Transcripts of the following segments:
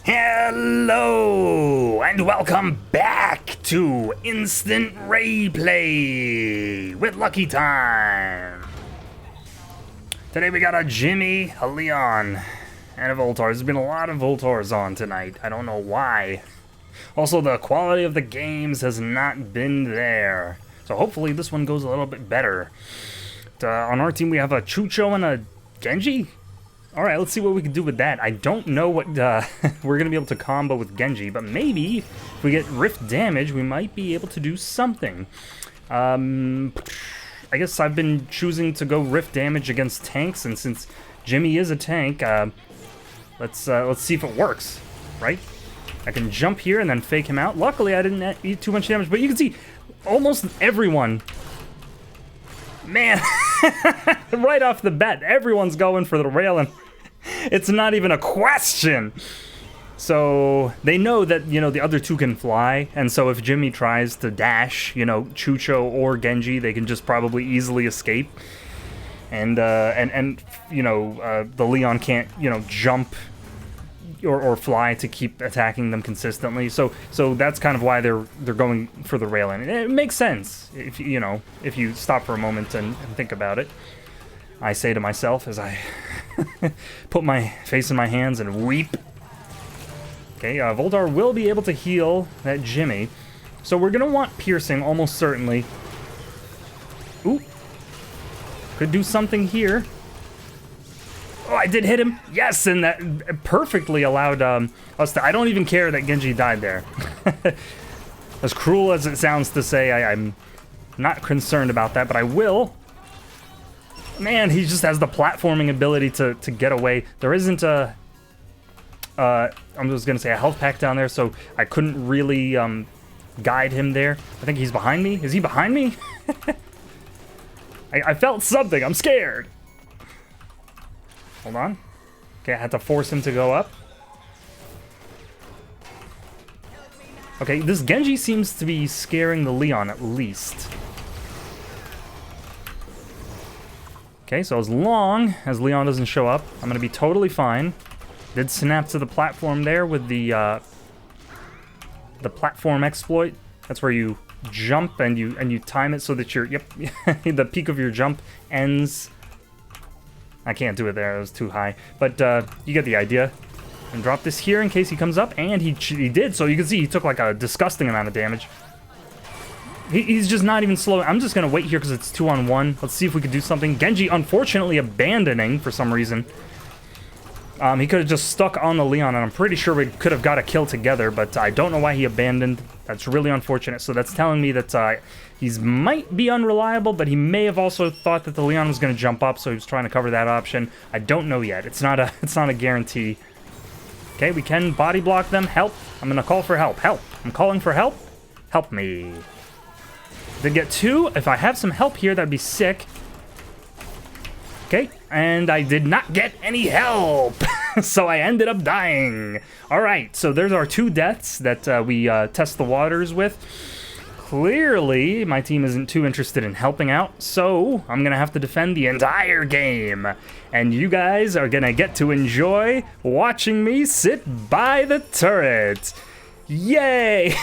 Hello and welcome back to Instant Raeplay with Lucky Time. Today we got a Jimmy, a Leon, and a Voltar. There's been a lot of Voltars on tonight. I don't know why. Also, the quality of the games has not been there. So hopefully this one goes a little bit better. On our team we have a Chucho and a Genji. Alright, let's see what we can do with that. I don't know what we're going to be able to combo with Genji, but maybe if we get Rift damage, we might be able to do something. I guess I've been choosing to go Rift damage against tanks, and since Jimmy is a tank, let's see if it works, right? I can jump here and then fake him out. Luckily, I didn't eat too much damage, but you can see almost everyone... Man, right off the bat, everyone's going for the railing. It's not even a question. So they know that, you know, the other two can fly, and so if Jimmy tries to dash, you know, Chucho or Genji, they can just probably easily escape. And you know, the Leon can't, you know, jump or fly to keep attacking them consistently. So that's kind of why they're going for the railing. It makes sense if you know, if you stop for a moment and think about it. I say to myself as I put my face in my hands and weep. Okay, Voltar will be able to heal that Jimmy. So we're gonna want piercing almost certainly. Ooh, could do something here. Oh, I did hit him. Yes, and that perfectly allowed us to... I don't even care that Genji died there. As cruel as it sounds to say, I'm not concerned about that, but I will. Man, he just has the platforming ability to get away. There isn't a... I'm just going to say a health pack down there, so I couldn't really guide him there. I think he's behind me. Is he behind me? I felt something. I'm scared. Hold on. Okay, I had to force him to go up. Okay, this Genji seems to be scaring the Leon at least. Okay, so as long as Leon doesn't show up, I'm gonna be totally fine. Did snap to the platform there with the platform exploit. That's where you jump and you time it so that your the peak of your jump ends. I can't do it there, it was too high. But you get the idea. And drop this here in case he comes up, and he did, so you can see he took like a disgusting amount of damage. He's just not even slow. I'm just gonna wait here because it's 2-on-1. Let's see if we could do something. Genji unfortunately abandoning for some reason. He could have just stuck on the Leon, and I'm pretty sure we could have got a kill together, but I don't know why he abandoned. That's really unfortunate. So that's telling me that he might be unreliable, but he may have also thought that the Leon was going to jump up, so he was trying to cover that option. I don't know yet. It's not a guarantee. Okay, we can body block them. Help. I'm going to call for help. Help. I'm calling for help. Help me. Did get two. If I have some help here, that'd be sick. Okay, and I did not get any help, so I ended up dying. All right, so there's our two deaths that we test the waters with. Clearly, my team isn't too interested in helping out, so I'm going to have to defend the entire game. And you guys are going to get to enjoy watching me sit by the turret. Yay!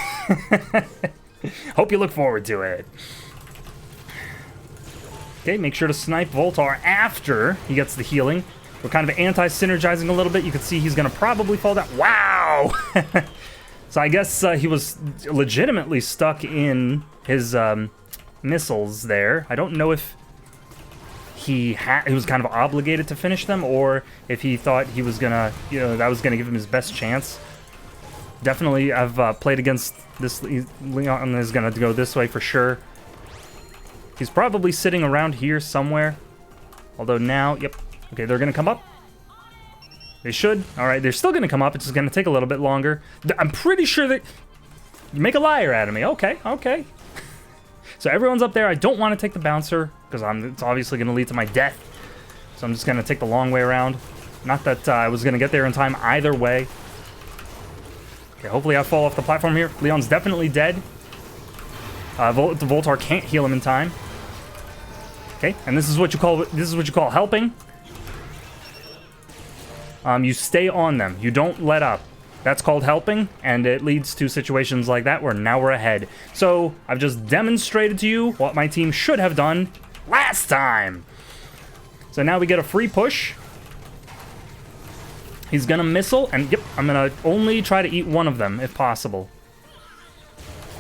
Hope you look forward to it. Okay, make sure to snipe Voltar after he gets the healing. We're kind of anti-synergizing a little bit. You can see he's going to probably fall down. Wow! So I guess he was legitimately stuck in his missiles there. I don't know if he was kind of obligated to finish them, or if he thought he was going to, you know, that was going to give him his best chance. Definitely, I've played against this. Leon is going to go this way for sure. He's probably sitting around here somewhere. Although now, yep. Okay, they're going to come up. They should. All right, they're still going to come up. It's just going to take a little bit longer. I'm pretty sure that... You make a liar out of me. Okay, okay. So everyone's up there. I don't want to take the bouncer because it's obviously going to lead to my death. So I'm just going to take the long way around. Not that I was going to get there in time either way. Okay, hopefully I fall off the platform here. Leon's definitely dead. The Voltar can't heal him in time. Okay, and this is what you call helping. You stay on them. You don't let up. That's called helping, and it leads to situations like that where now we're ahead. So I've just demonstrated to you what my team should have done last time. So now we get a free push. He's gonna missile, and yep, I'm gonna only try to eat one of them if possible.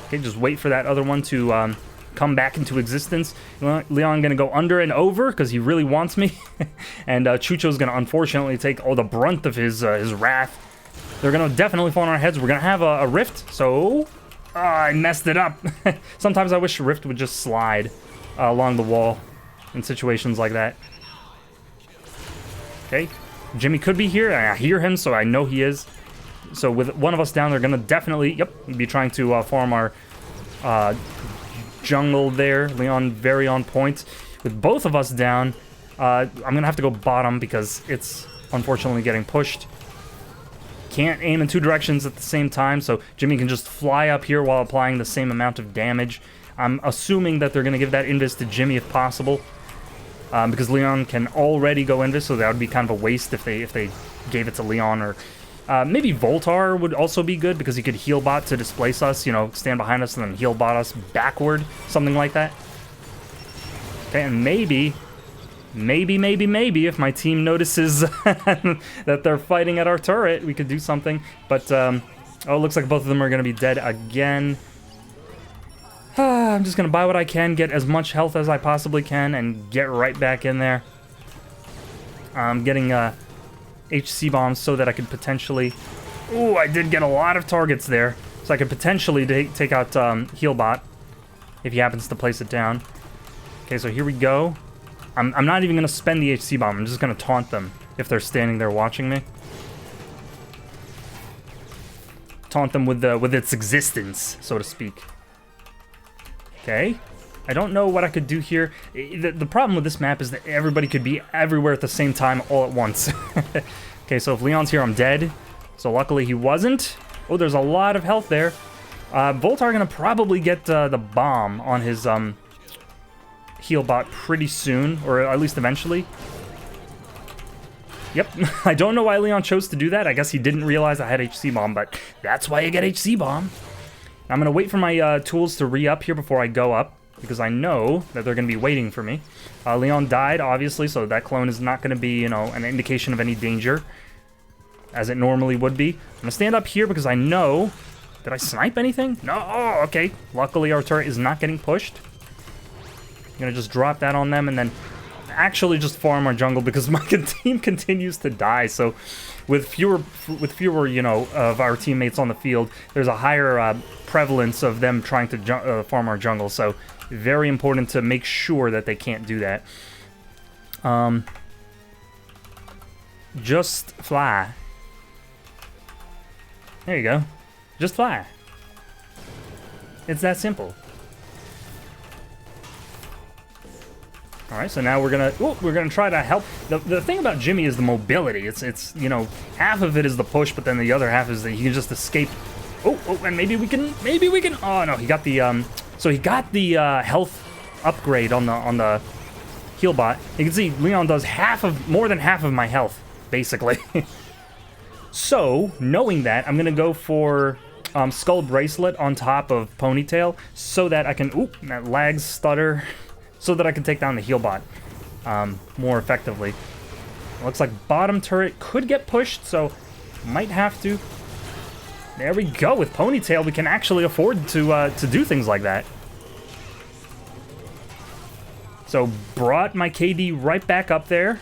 Okay, just wait for that other one to come back into existence. Leon gonna go under and over because he really wants me, and Chucho's gonna unfortunately take all the brunt of his wrath. They're gonna definitely fall on our heads. We're gonna have a rift, so I messed it up. Sometimes I wish rift would just slide along the wall in situations like that. Okay. Jimmy could be here, and I hear him, so I know he is. So with one of us down, they're going to definitely, yep, be trying to farm our jungle there. Leon very on point. With both of us down, I'm going to have to go bottom because it's unfortunately getting pushed. Can't aim in two directions at the same time, so Jimmy can just fly up here while applying the same amount of damage. I'm assuming that they're going to give that invis to Jimmy if possible. Because Leon can already go invis, so that would be kind of a waste if they gave it to Leon. Or maybe Voltar would also be good because he could heal bot to displace us, you know, stand behind us and then heal bot us backward, something like that. Okay, and maybe if my team notices that they're fighting at our turret, we could do something. But oh, it looks like both of them are going to be dead again. I'm just going to buy what I can, get as much health as I possibly can, and get right back in there. I'm getting HC bombs so that I could potentially... Ooh, I did get a lot of targets there. So I could potentially take out Healbot if he happens to place it down. Okay, so here we go. I'm not even going to spend the HC bomb. I'm just going to taunt them if they're standing there watching me. Taunt them with its existence, so to speak. Okay, I don't know what I could do here. The problem with this map is that everybody could be everywhere at the same time all at once. Okay, so if Leon's here, I'm dead. So luckily he wasn't. Oh, there's a lot of health there. Voltar gonna probably get the bomb on his heal bot pretty soon, or at least eventually. Yep, I don't know why Leon chose to do that. I guess he didn't realize I had HC bomb, but that's why you get HC bomb. I'm going to wait for my tools to re-up here before I go up, because I know that they're going to be waiting for me. Leon died, obviously, so that clone is not going to be, you know, an indication of any danger, as it normally would be. I'm going to stand up here because I know... Did I snipe anything? No! Oh, okay. Luckily, our turret is not getting pushed. I'm going to just drop that on them, and then actually just farm our jungle, because my team continues to die, so... With fewer, you know, of our teammates on the field, there's a higher prevalence of them trying to farm our jungle. So, very important to make sure that they can't do that. Just fly. There you go. Just fly. It's that simple. All right, so now we're gonna try to help. The thing about Jimmy is the mobility. It's you know, half of it is the push, but then the other half is that he can just escape. Oh, and maybe we can. Oh no, he got the so he got the health upgrade on the heal bot. You can see Leon does more than half of my health basically. So knowing that, I'm gonna go for Skull Bracelet on top of Ponytail so that I can. Oop, that lags stutter. So that I can take down the heal bot more effectively. It looks like bottom turret could get pushed, so might have to. There we go. With Ponytail, we can actually afford to do things like that. So brought my KD right back up there,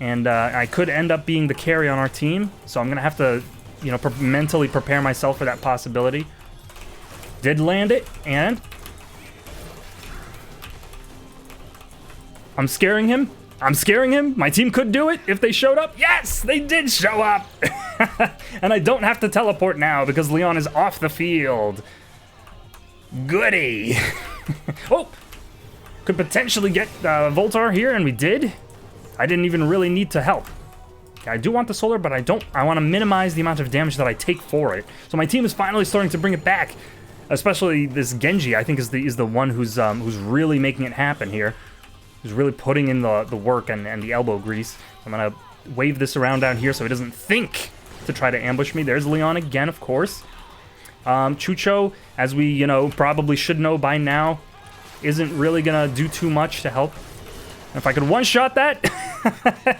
and I could end up being the carry on our team. So I'm gonna have to, you know, mentally prepare myself for that possibility. Did land it, and I'm scaring him. My team could do it if they showed up. Yes, they did show up. And I don't have to teleport now because Leon is off the field. Goody. Oh, could potentially get Voltar here, and we did. I didn't even really need to help. I do want the solar, but I don't. I want to minimize the amount of damage that I take for it. So my team is finally starting to bring it back. Especially this Genji, I think is the one who's really making it happen here. Who's really putting in the work and the elbow grease. I'm gonna wave this around down here so he doesn't think to try to ambush me. There's Leon again, of course. Chucho, as we, you know, probably should know by now, isn't really gonna do too much to help. If I could one-shot that...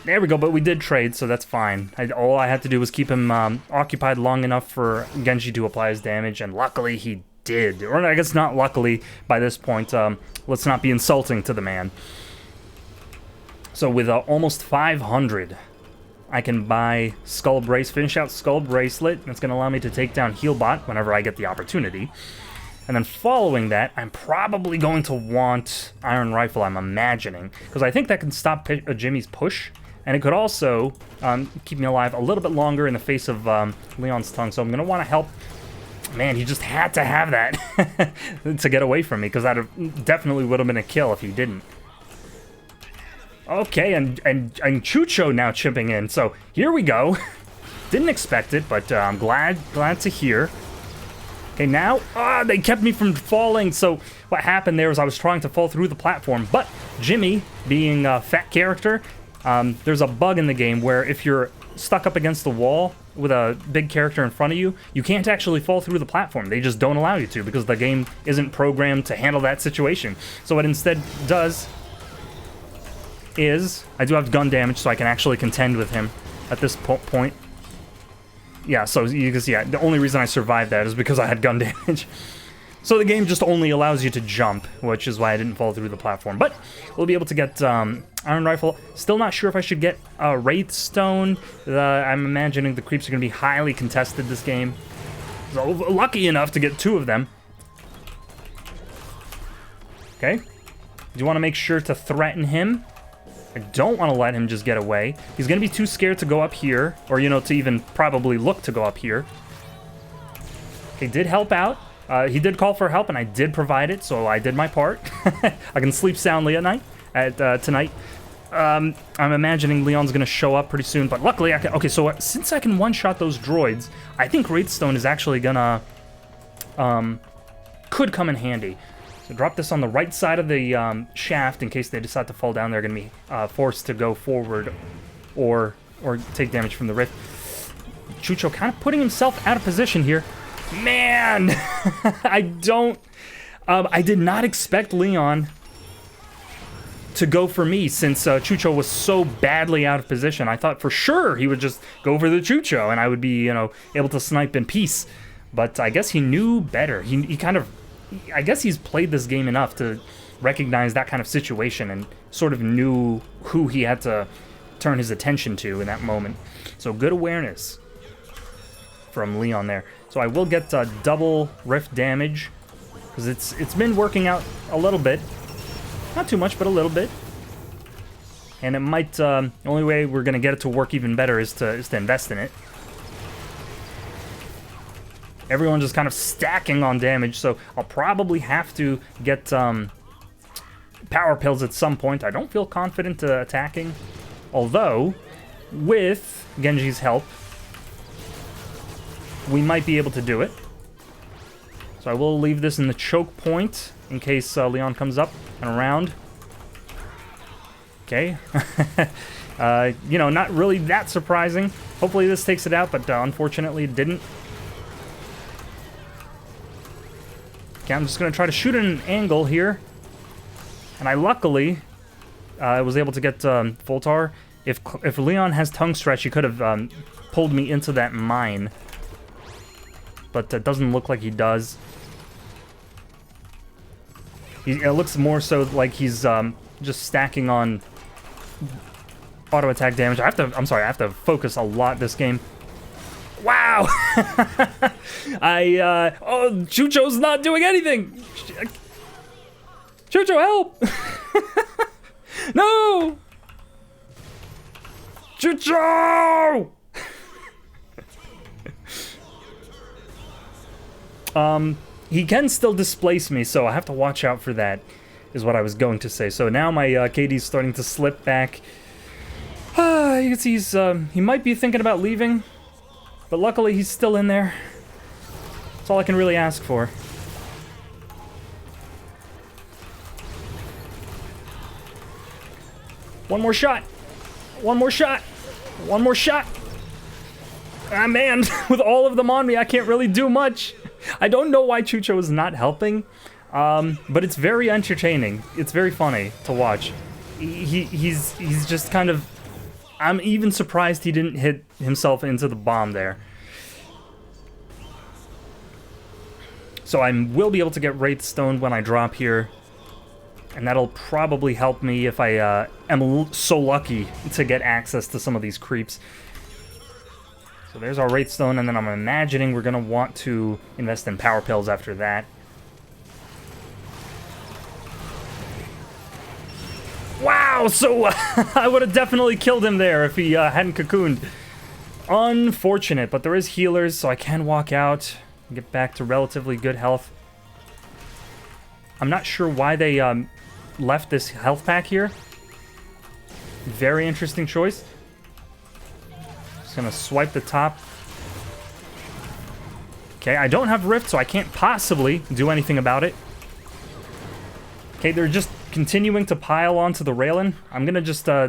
There we go, but we did trade, so that's fine. All I had to do was keep him occupied long enough for Genji to apply his damage, and luckily he did. Or I guess not luckily by this point. Let's not be insulting to the man. So with almost 500, I can buy Skull Brace, finish out Skull Bracelet. That's going to allow me to take down Healbot whenever I get the opportunity. And then following that, I'm probably going to want Iron Rifle, I'm imagining. Because I think that can stop Jimmy's push. And it could also keep me alive a little bit longer in the face of Leon's tongue. So I'm going to want to help. Man, he just had to have that to get away from me, because that definitely would have been a kill if he didn't. Okay, and Chucho now chipping in. So here we go. Didn't expect it, but I'm glad to hear. Okay, now, they kept me from falling. So what happened there was I was trying to fall through the platform, but Jimmy, being a fat character, there's a bug in the game where if you're stuck up against the wall with a big character in front of you, you can't actually fall through the platform. They just don't allow you to, because the game isn't programmed to handle that situation. So what it instead does is, I do have gun damage, so I can actually contend with him at this point. Yeah, so you can see, the only reason I survived that is because I had gun damage. So the game just only allows you to jump, which is why I didn't fall through the platform. But we'll be able to get Iron Rifle. Still not sure if I should get Wraith Stone. I'm imagining the creeps are going to be highly contested this game. So lucky enough to get 2 of them. Okay. Do you want to make sure to threaten him? I don't want to let him just get away. He's going to be too scared to go up here, or, you know, to even probably look to go up here. Okay, did help out. He did call for help, and I did provide it, so I did my part. I can sleep soundly at night, tonight. I'm imagining Leon's going to show up pretty soon, but luckily I can... Okay, so since I can one-shot those droids, I think Wraithstone is actually going to... could come in handy. So drop this on the right side of the shaft in case they decide to fall down. They're going to be forced to go forward or take damage from the rift. Chucho kind of putting himself out of position here. Man, I did not expect Leon to go for me since Chucho was so badly out of position. I thought for sure he would just go for the Chucho and I would be, you know, able to snipe in peace. But I guess he knew better. He kind of, I guess he's played this game enough to recognize that kind of situation and sort of knew who he had to turn his attention to in that moment. So good awareness from Leon there. So I will get double rift damage, because it's been working out a little bit. Not too much, but a little bit. And it might, the only way we're going to get it to work even better is to invest in it. Everyone's just kind of stacking on damage, so I'll probably have to get power pills at some point. I don't feel confident attacking, although with Genji's help, we might be able to do it. So I will leave this in the choke point in case Leon comes up and around. Okay. You know, not really that surprising. Hopefully this takes it out, but unfortunately it didn't. Okay, I'm just going to try to shoot at an angle here. And I luckily was able to get Voltar. If Leon has tongue stretch, he could have pulled me into that mine. But it doesn't look like he does. It looks more so like he's just stacking on auto attack damage. I'm sorry, I have to focus a lot this game. Wow! Oh, Chucho's not doing anything! Chucho, help! No! Chucho! He can still displace me, so I have to watch out for that, is what I was going to say. So now my KD's starting to slip back. You can see he might be thinking about leaving, but luckily he's still in there. That's all I can really ask for. One more shot. One more shot. One more shot. Ah, man, with all of them on me, I can't really do much. I don't know why Chucho is not helping, but it's very entertaining. It's very funny to watch. He's just kind of... I'm even surprised he didn't hit himself into the bomb there. So I will be able to get Wraith Stone when I drop here. And that'll probably help me if I am so lucky to get access to some of these creeps. So there's our Wraith Stone, and then I'm imagining we're going to want to invest in Power Pills after that. Wow, so I would have definitely killed him there if he hadn't cocooned. Unfortunate, but there is healers, so I can walk out and get back to relatively good health. I'm not sure why they left this health pack here. Very interesting choice. Just gonna swipe the top. Okay, I don't have Rift, so I can't possibly do anything about it. Okay, they're just continuing to pile onto the railing. I'm gonna just I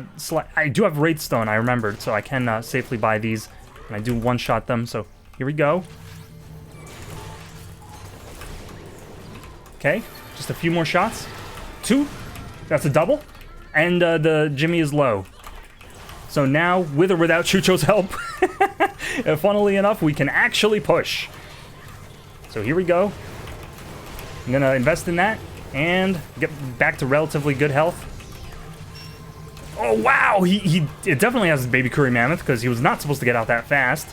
do have Wraith Stone, I remembered, so I can safely buy these. And I do one-shot them, so here we go. Okay, just a few more shots. 2. That's a double. And the Jimmy is low. So now, with or without Chucho's help, funnily enough, we can actually push. So here we go. I'm gonna invest in that and get back to relatively good health. Oh wow, it definitely has his baby curry mammoth because he was not supposed to get out that fast.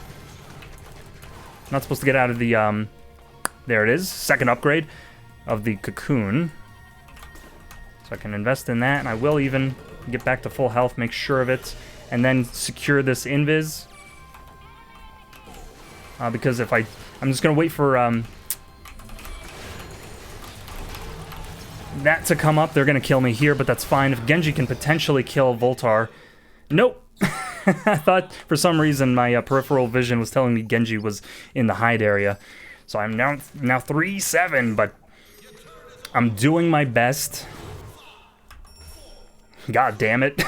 Not supposed to get out of the there it is, second upgrade of the cocoon. So I can invest in that, and I will even get back to full health, make sure of it. And then secure this invis. Because if I'm just going to wait for that to come up. They're going to kill me here, but that's fine. If Genji can potentially kill Voltar. Nope. I thought for some reason my peripheral vision was telling me Genji was in the hide area. So I'm now 3-7, but I'm doing my best. God damn it.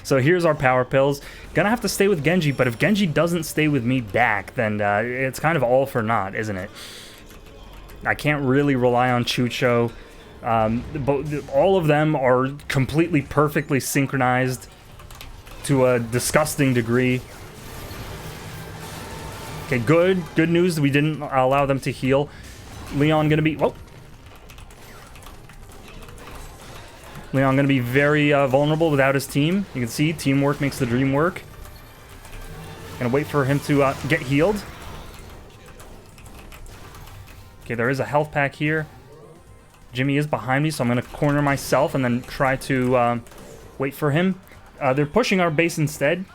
So here's our power pills. Gonna have to stay with Genji, but if Genji doesn't stay with me back, then it's kind of all for naught, isn't it? I can't really rely on Chucho. All of them are completely perfectly synchronized to a disgusting degree. Okay, good news. We didn't allow them to heal. Leon gonna be... Whoa. Leon going to be very vulnerable without his team. You can see teamwork makes the dream work. Going to wait for him to get healed. Okay, there is a health pack here. Jimmy is behind me, so I'm going to corner myself and then try to wait for him. They're pushing our base instead.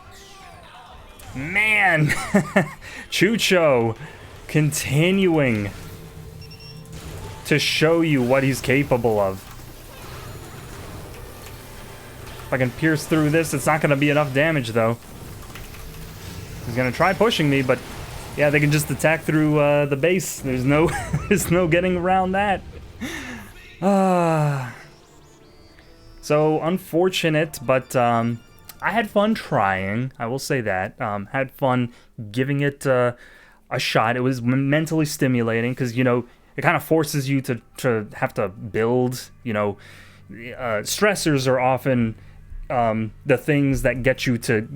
Man! Chucho continuing to show you what he's capable of. If I can pierce through this, it's not going to be enough damage, though. He's going to try pushing me, but yeah, they can just attack through the base. There's no, there's no getting around that. So, unfortunate, but I had fun trying. I will say that. Had fun giving it a shot. It was mentally stimulating because, you know, it kind of forces you to have to build, you know. Stressors are often... the things that get you to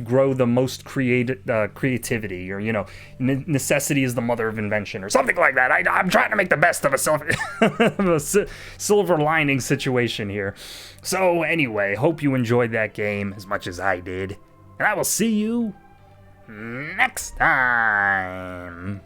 grow the most creativity, or, you know, necessity is the mother of invention, or something like that. I'm trying to make the best of a silver lining situation here. So anyway, hope you enjoyed that game as much as I did, and I will see you next time.